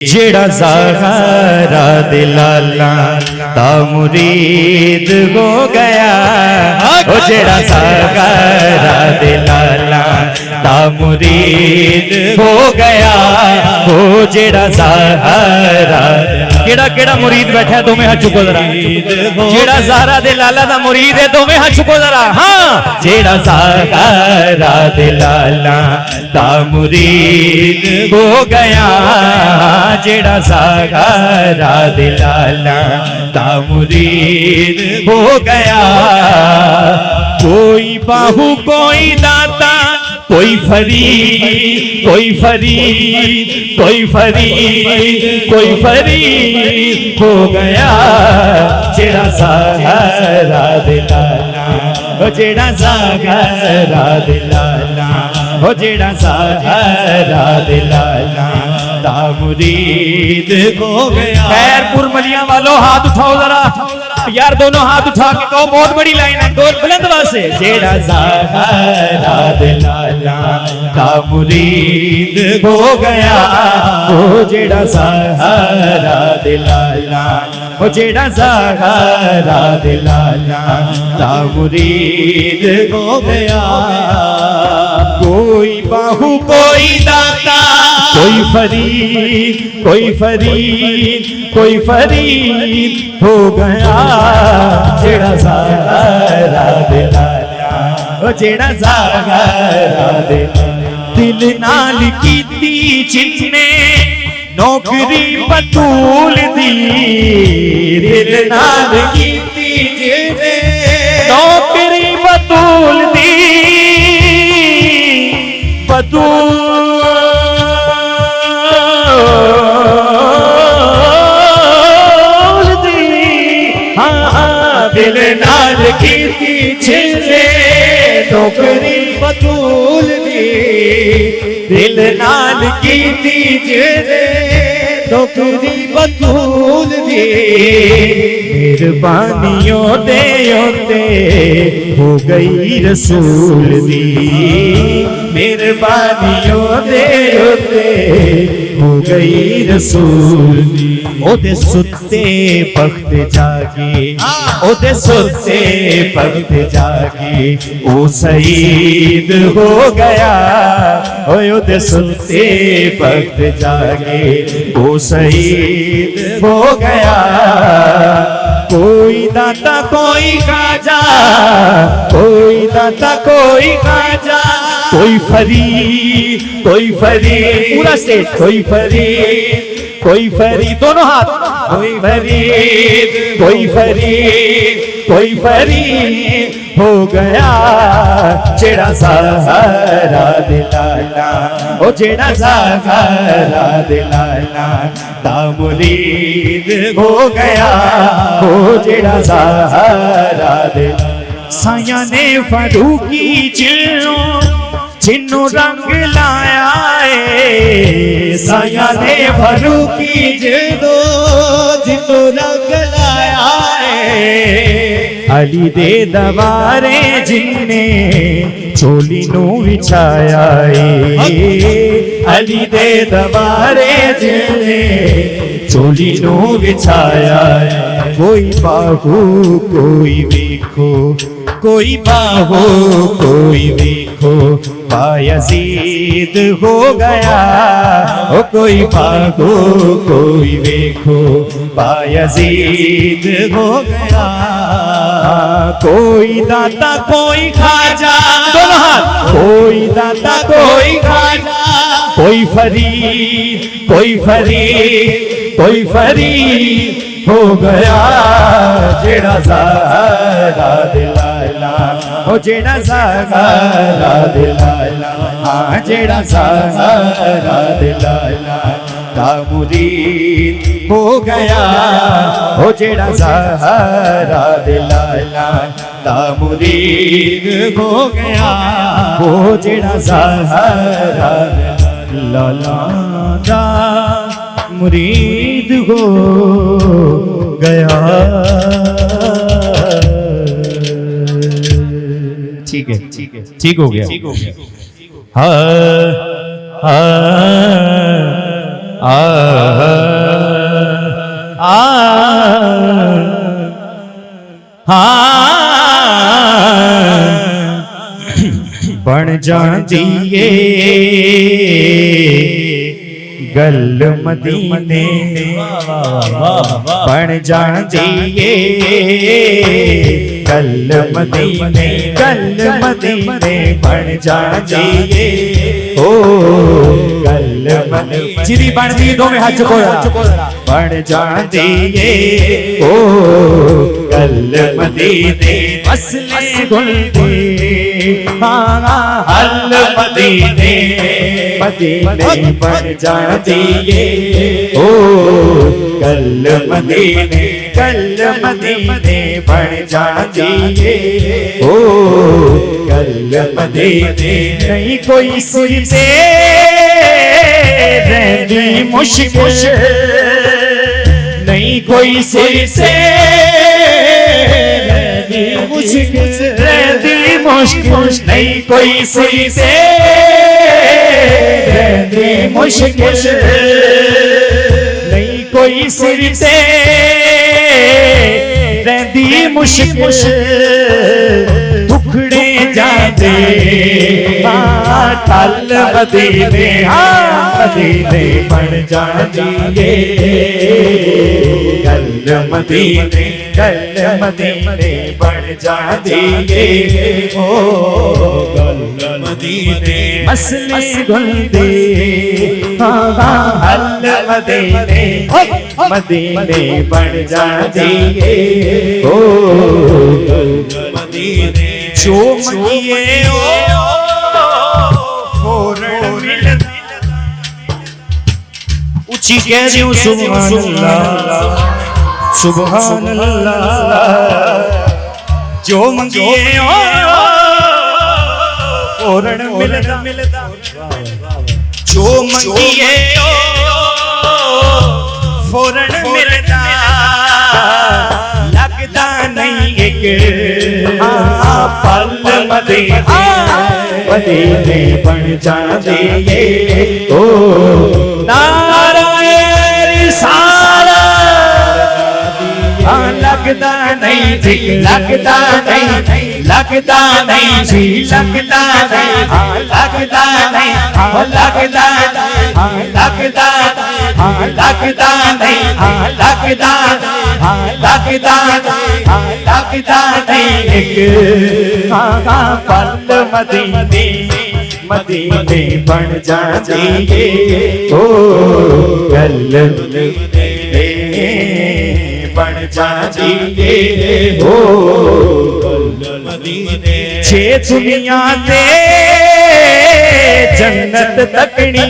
जेड़ा ज़ाहरा दिलाला ता मुरीद हो गया। ओ जेड़ा ज़ाहरा दिलाला ता मुरीद हो गया। ओ जेड़ा ज़ाहरा केड़ा केड़ा मुरीद बैठा है, दोवें हाथ चुको जरा। जेड़ा ज़ाहरा दिलाला दा मुरीद है, दोवें हाथ चुको जरा। हाँ, जेड़ा ज़ाहरा दिलाला ता मुरीद हो गया। जेड़ा ज़ाहरा दिलाला ता मुरीद हो गया। कोई बाहु कोई दाता कोई फरीद कोई फरीद कोई फरीद कोई फरीद हो गया। जेड़ा ज़ाहरा दिलाला ओ जेड़ा ज़ाहरा दिलाला ओ जेड़ा ज़ाहरा दिलाला ता मुरीद हो गया। खैरपुर मलिया वालों हाथ उठाओ जरा यार, दोनों हाथ उठा के कहो, बहुत बड़ी लाइन है, दो बुलंद से। जेड़ा ज़ाहरा दिलाला ता मुरीद हो गया। ओ जेड़ा ज़ाहरा दिलाला ओ जेड़ा ज़ाहरा दिलाला ता मुरीद हो गया। कोई बाहु कोई दाता कोई फरीद कोई फरीद कोई फरीद हो गया। जेड़ा ज़ाहरा दिलाला ओ जेड़ा ज़ाहरा दिलाला दिल नाल कीती जिन्ने नौकरी बतूल दी। दिल नाल कीती जिन्ने नौकरी बतूल दी। बतूल दिल नाल कीती जिन्ने नौकरी बतूल दी। दिल नाल कीती जिन्ने नौकरी बतूल दी। मेहरबानियों दे ओते हो गई रसूल दी। मेहरबानियों दे ओते हो गई रसूल दी। ओदे सुत्ते वक्त जागे ओदे सुत्ते वक्त जागे ओ शहीद हो गया। ओदे सुत्ते वक्त जागे ओ शहीद हो गया। कोई दाता कोई खाजा कोई दाता कोई खाजा कोई फरीद कोई फरीद पूरा स्टेज कोई फरीद कोई फरीद दोनों हाथ कोई फरीद कोई फरीद कोई फरीद हो गया। जेड़ा ज़ाहरा दिलाला ओ जेड़ा ज़ाहरा दिलाला ता मुरीद हो गया। ओ जेड़ा ज़ाहरा दिलाला साया ने फारूकी जिन्नों रंग लाया है। साया ने फारूकी जिन्नों रंग लाया है। अली दे दवारे जिन्ने चोली नू विछाया है। अली दे दवारे जिन्ने चोली नू विछाया है। कोई बाहु कोई वेखो कोई बाहु कोई वेखो बायज़ीद हो गया। ओ कोई बाहु कोई वेखो बायज़ीद हो गया। कोई दाता कोई खाजा दोनों हाथ कोई दाता कोई खाजा कोई फरीद कोई फरीद कोई फरीद हो गया। जेड़ा ज़ाहरा दिलाला ओ जेड़ा ज़ाहरा दिलाला हाँ जेड़ा ज़ाहरा दिलाला ता मुरीद हो गया। ओ जेड़ा ज़ाहरा दिलाला ता मुरीद हो गया। ओ जेड़ा ज़ाहरा दिलाला ता मुरीद हो गया। ठीक है ठीक हो गया। हाँ बन जाती है गल मदीने बन जाती है गल मदीने बन जाती है ओ गल मदीने जिदी बनती दो में हाथ चुको बन जाती है ओ गल मदीने असले गुलदे हल मदीने बन जाती है ओ गल मदीने बन जाती है ओ गल मदीने नहीं कोई सिर से रहती मुश्किल नहीं कोई सिर से मुश्किल नहीं कोई सिर से मुश्किल नहीं कोई सिर से रहती मुश्किल टुकड़े जाते टल मदीने बन जाती है गल मदीने बन जाती है ओ गल मदीने मसले गुलदे हल मदीने बन जाती है ओ गल मदीने जो मंगिए ओ फौरन मिलता ऊंची कह रही हूँ सुभान अल्लाह सुभान अल्लाह जो मंगिए ओ फौरन मिलता जो मंगिए ओ फौरन मिलता लगता नहीं एक पल मदीने बन जाती है ओ नाराए रिसालत लगता नहीं जी लगता नहीं लगता नहीं जी लगता नहीं लगता नहीं लगता लगता लगता नहीं लगता लगता नहीं एक पल मदीने बन जाती है ओ गल बन जाती है ओ गल मदीने छे दुनिया दे जन्नत तकनी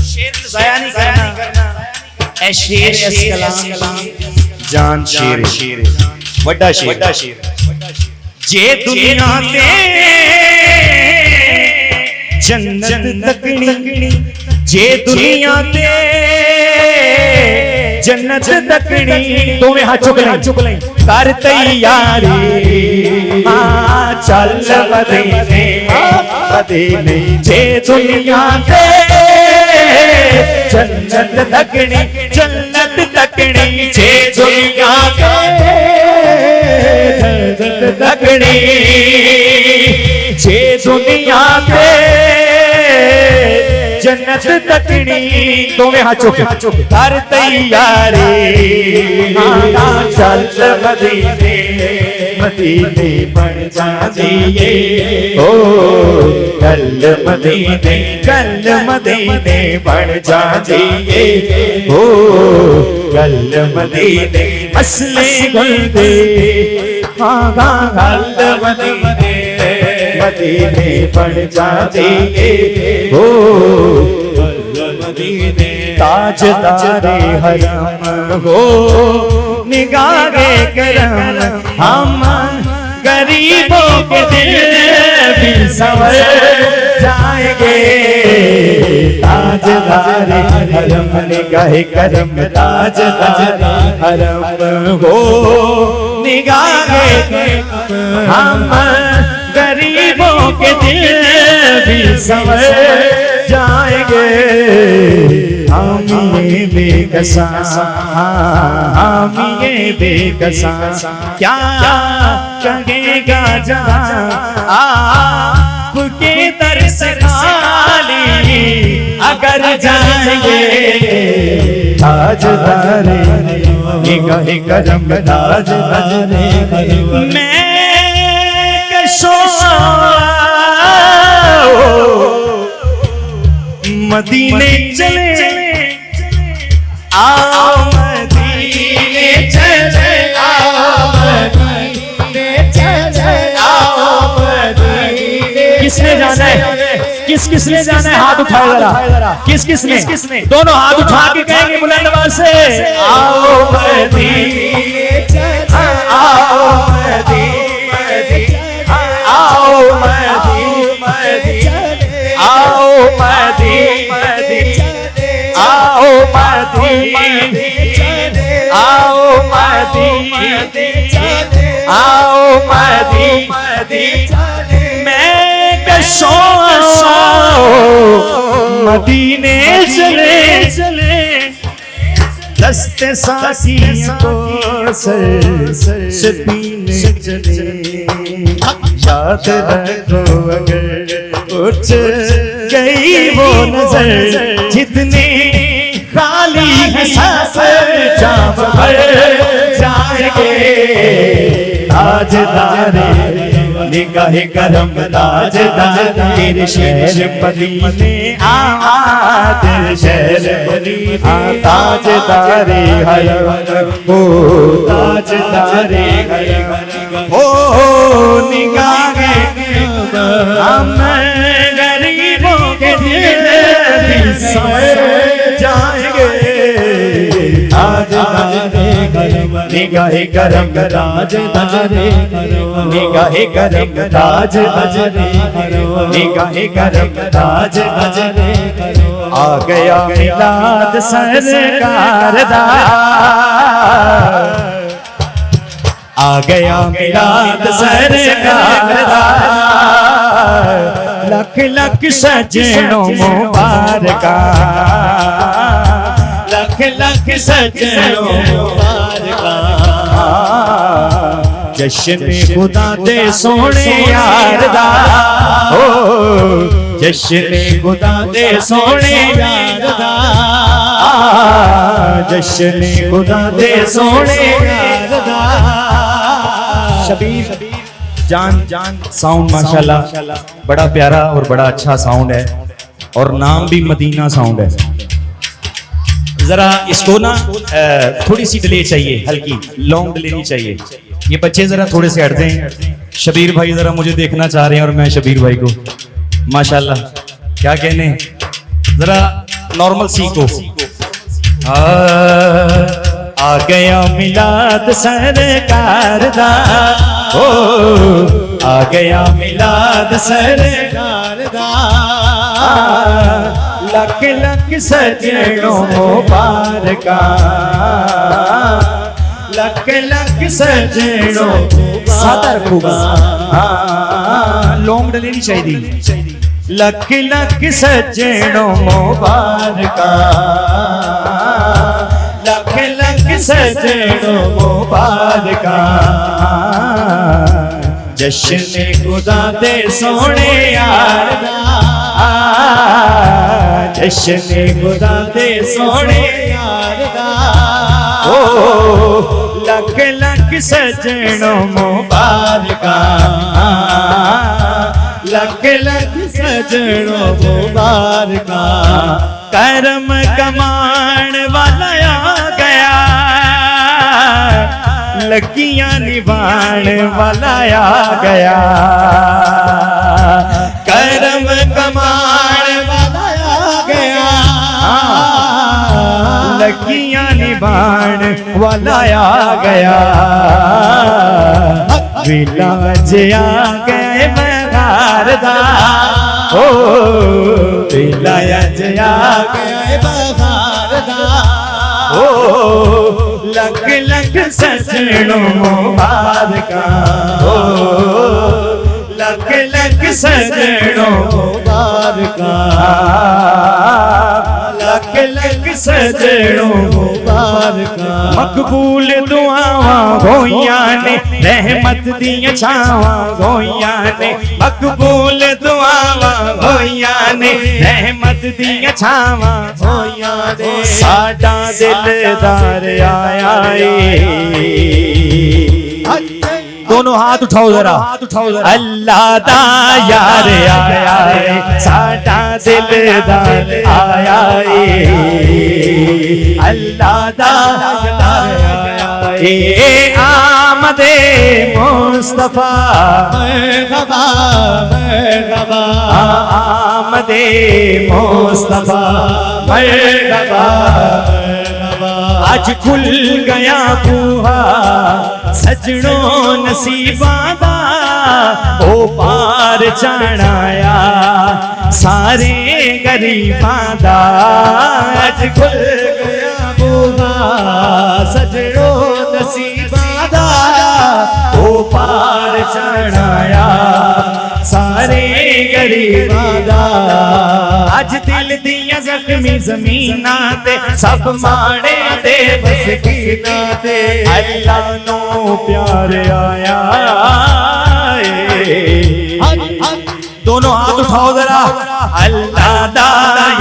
शेर ज़ाया नहीं करना ए शेर इस कलाम जान शेर बड़ा शेर जे दुनिया दे जन्नत तकनी जे दुनिया दे जन्नत तकनी तुम्हें हाथ चुक लें कर तैयारी चल मदीने जे दुनिया दे जन्नत तकनी जे दुनिया दे जन्नत तकनी जे दुनिया दे जन्नत तकनी तुम्हें हाथ चुक कर तैयारी चल मदीने बन जाती है ओ गल मदीने बन जाती है ओ गल मदीने असले गुलदे गल मदीने बन जाती है ओ मदीने ताजदारे हरम हो निगाहे करम हम गरीबों के दिल भी संवर जाएंगे ताजदारे हरम निगाहे करम ताजदारे हरम हो निगाहे हम गरीबों के दिल भी संवर जाएंगे हम ये बेकसा, हम ये बेकसा। क्या कहेगा जहां आपके दर से खाली अगर जाएंगे। ताजदारे निगाहे करम, ताजदारे मैं कशो मदीने चले, आओ मदीने चले, आओ मदीने चले, आओ मदीने। किसने जाना है, किसने जाना है? हाथ उठाओ जरा, किसने? दोनों हाथ उठा के कहेंगे बुलंद आवाज से, आओ मदीने चले, आओ मदीने, आओ मदीने, आओ मदीने, आओ मदीने, आओ मदीने, आओ मदीने। मैं कशो मदीने चले, दस्ते साथियों को सर से पीने चले। याद रखो अगर उठ गई वो नजर, जितने खाली है सांस जाम भर जाएंगे। ताजदारे निगाहे करम, ताजदार तेरे शहर मदीने आबाद, शहर मदीने ताजदारे हरम हो, ताजदारे हरम हो। निगाहे हम गरीबों के दिल भी समझ जाएंगे। ताजदारे निगाहे करम, ताजदारे निगाहे करम, ताजदारे निगाहे करम, ताजदारे। आ गया मिलाद सरकार दा, आ गया मिलाद सरकार दा। लख लख सजनों मुबारका, लख लख सजनों मुबारका। जश्न खुदा दे सोने यार दा, ओ जश्न खुदा दे सोने यार दा, जश्न खुदा दे सोने यार दा। शबीर जान साउंड माशाल्लाह बड़ा प्यारा और बड़ा अच्छा साउंड है, और नाम भी मदीना साउंड है। जरा इसको ना थोड़ी सी डिले चाहिए, हल्की लॉन्ग डिले नहीं चाहिए। ये बच्चे जरा थोड़े से हट जाएं। शबीर भाई जरा मुझे देखना चाह रहे हैं, और मैं शबीर भाई को माशाल्लाह क्या कहने, जरा नॉर्मल सीखो। आ गया मिलाद सरकार दा, ओ आ गया मिलाद सरकार दा। लख लख सजनों मुबारका, लख लख सजनों सादर खूबा, लॉन्ग डले नहीं चाहिए। लख लख सजनों मुबारका, लख लख सजनों मुबारका। जश्न खुदा दे सोने यार दा, जश्न खुदा दे सोने यार दा। ओ लख लख सजनों मुबारका, लख लख सजनों मुबारका। करम कमान वाला आ गया, लकियां निभाण वाला आ गया। करम कमान वाला आ गया, लकियां निभाण वाला आ गया। विलाज आ गए बहार दा, ओ विलाज आ गए बहार दा। ओ लख लख सजनों मुबारका, ओ लख लख सजनों मुबारक, लख लख सजनों मुबारक। मकबूल दुआवां होइयां ने रहमत दियां छावां होइयां ने, मकबूल दुआवां होइयां ने रहमत दियां छावां होइयां ने। साडा दिलदार आया है, दोनों हाथ उठाओ जरा, अल्लाह दा यार आया है, साडा दिलदार आया है, अल्लाह दा ए आमदे मुस्तफा मरहबा मरहबा, आमदे मुस्तफा मरहबा। आज खुल गया बूहा सजनों नसीबां दा, ओ पार चढ़ाया सारे गरीबां दा। आज खुल गया बूहा सजनों नसीबां दा, ओ पार चढ़ाया सारे गरीबां दा। अज दिल दियां जख्मी जमीनां ते सब माड़े दे मस्कीनां ते अल्लाह नू प्यार आया है। दोनों हाथ उठाओ जरा, अल्लाह दा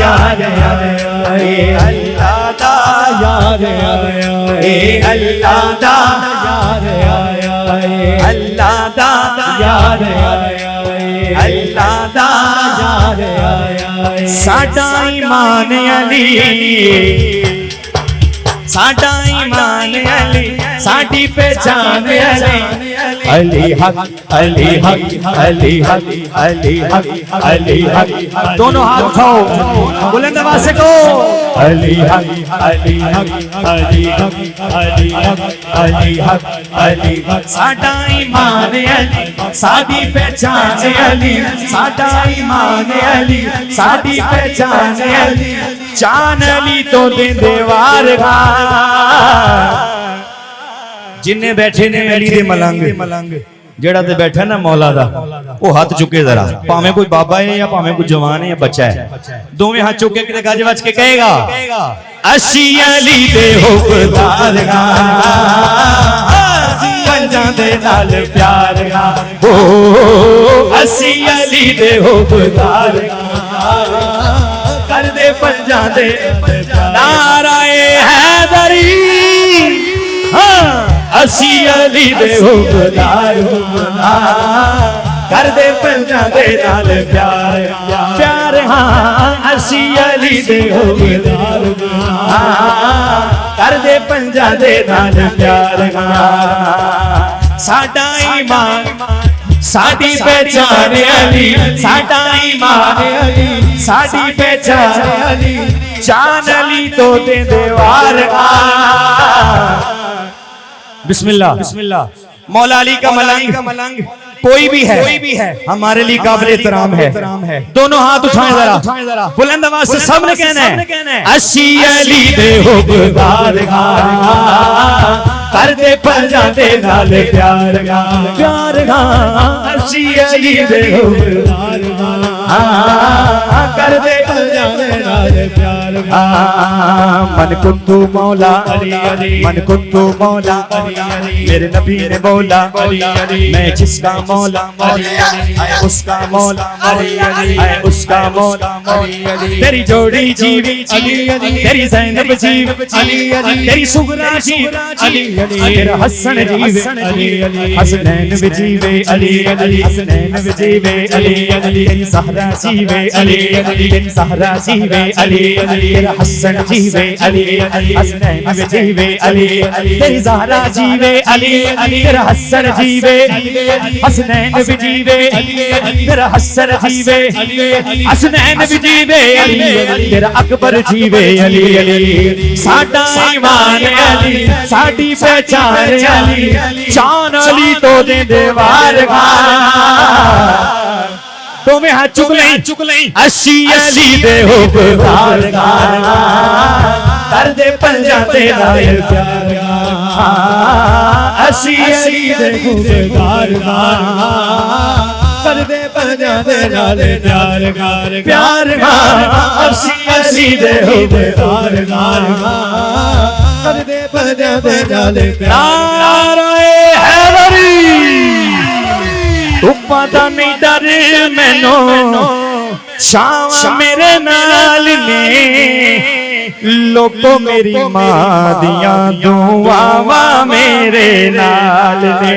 यार आया है, अल्लाह दा यार आया है, अल्लाह दा यार आया है, अल्लाह दा यार आया है, अल्लाह दा यार आया है। साडा ईमान अली, साडा ईमान अली, साडी पहचान अली, अली हक अली हक अली हक अली हक अली हक। दोनों हाथ उठाओ बुलंद आवाज से कहो, अली हक अली हक अली हक अली हक अली हक अली हक। साडा ईमान अली, साडी पहचान अली, साडा ईमान अली, साडी पहचान अली। चान अली तो देंदे वार गा, जिन्ने बैठे ने अली दे मलंग, जेड़ा ते बैठा ना मौला दा, वो हाथ चुके जरा, भावें कोई बाबा है या भावें कोई जवान है या बच्चा है, दोवें हाथ चुके किते गज वज के कहेगा, असी अली दे हुबदार गा, पंजां दे नाल प्यार गा, ओ असी अली दे हुबदार गा, कर दे पंजां दे नाराए हैदरी। असी अली दे हुबदार, कर दे पंजां दे नाल प्यार प्यार। हाँ असी अली दे हुबदार, कर दे पंजां दे नाल प्यार। साडा ईमान साडी पहचान अली, साडा ईमान अली, साडी पहचान अली। चान अली तो देंदे वार गा। बिस्मिल्लाह बिस्मिल्लाह। मौला अली का मलंग कोई भी है हमारे लिए काबिल एहतराम है। दोनों हाथ उठाएं जरा, बुलंद आवाज से सबने कहना है, असी अली दे हुबदार गा, कर दे पंजां दे नाल प्यार गा प्यार गा। असी अली दे हुबदार गा, कर दे पंजां दे नाल प्यार गा। मन कुंतु मौला मन कुंतु मौला, मेरे नबी ने बोला मैं जिसका मौला है उसका मौला है उसका मौला। तेरी जोड़ी जीवी तेरी ज़ैनब जीवी तेरी सुगरा जीवी तेरा हसन जीवे हसनैन भी जीवे हसनैन भी जीवे तेरी सहरा जीवे तेरी सहरा जीवे तेरा हसन जीवे हसनैन भी जीवे तेरी सहरा जीवे तेरा हसन जीवे हसनैन भी जीवे तेरा हसन जीवे हसनैन भी जीवे तेरा अकबर जीवे साडा ईमान अली साडी पहचान अली चान अली तो देंदे वार गा। तो मैं हाथ चुक लें असी अली दे हुबदार गा, कर दे पंजां दे नाल प्यार गा। असी अली दे हुबदार गा, करदे पंजां दे नाल प्यार गार प्यार असी असी दे प्यार गार करदे पंजां दे नाल नाराए हैदरी तुप्पा दा नहीं डर मैनो शावा मेरे नाल ने लोगो मेरी मां दियां दुआवां मेरे नाल ने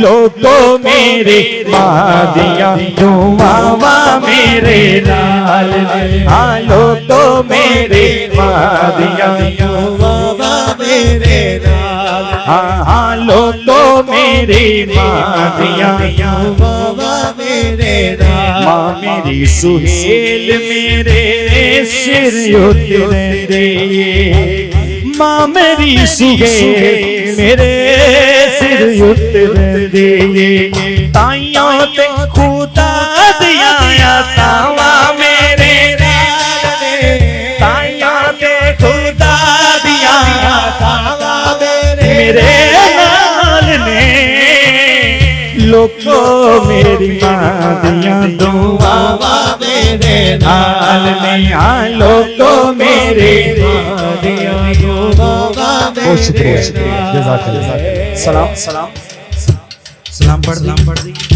लोगो मेरी मां दियां दुआवां मेरे नाल ने हाँ लोगो मेरी मां दियां दुआवां मेरे नाल हाँ लोगो मेरी मां दियां दुआवां मेरे नाल मां मेरी सुहेल मेरे सिर उतरे मां मेरी सुहेल मेरे सिर उतरे ताइयों ते खुदा दिया तावा मेरे ताइयों ते खुदा दिया तावा मेरे नाल ने लोगो मेरी मां दियां दुआवां मेरे नाल ने हाँ लोगो मेरे मां दियां दुआवां बहुत शुक्रिया जज़ाकल्लाह सलाम सलाम सलाम पढ़ दी